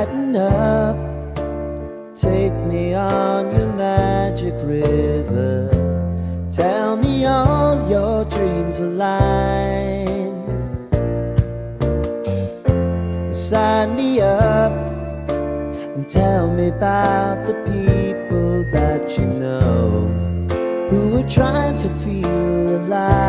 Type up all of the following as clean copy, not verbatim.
lighten up. Take me on your magic river. Tell me all your dreams align. Sign me up and tell me about the people that you know who are trying to feel alive.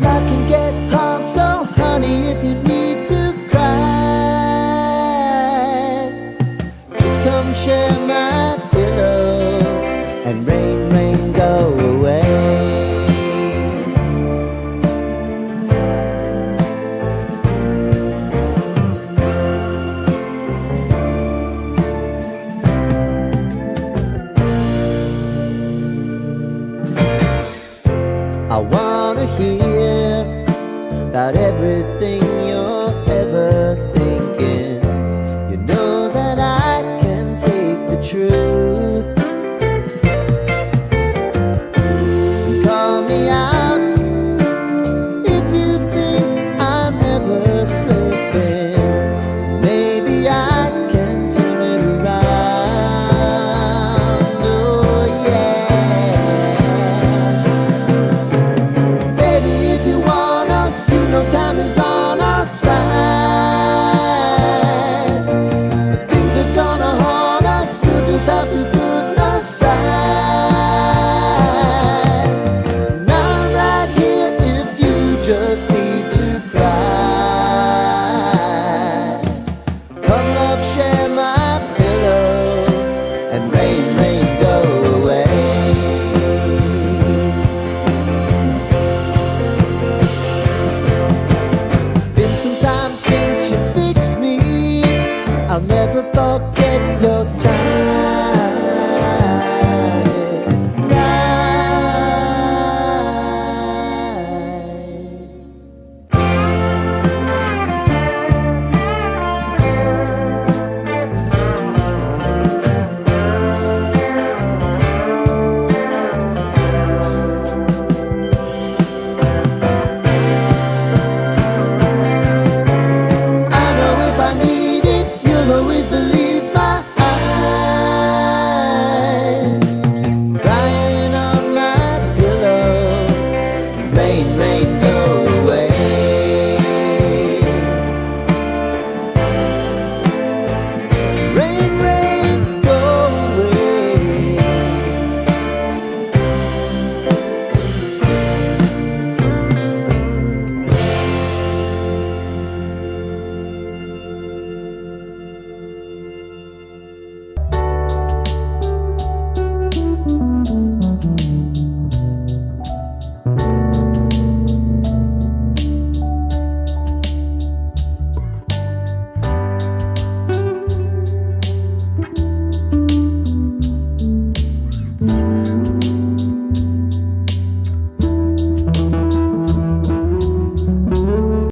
Life can get hard, so honey, if you need to cry, just come share my pillow and rain, rain, go away. I wanna hear about everything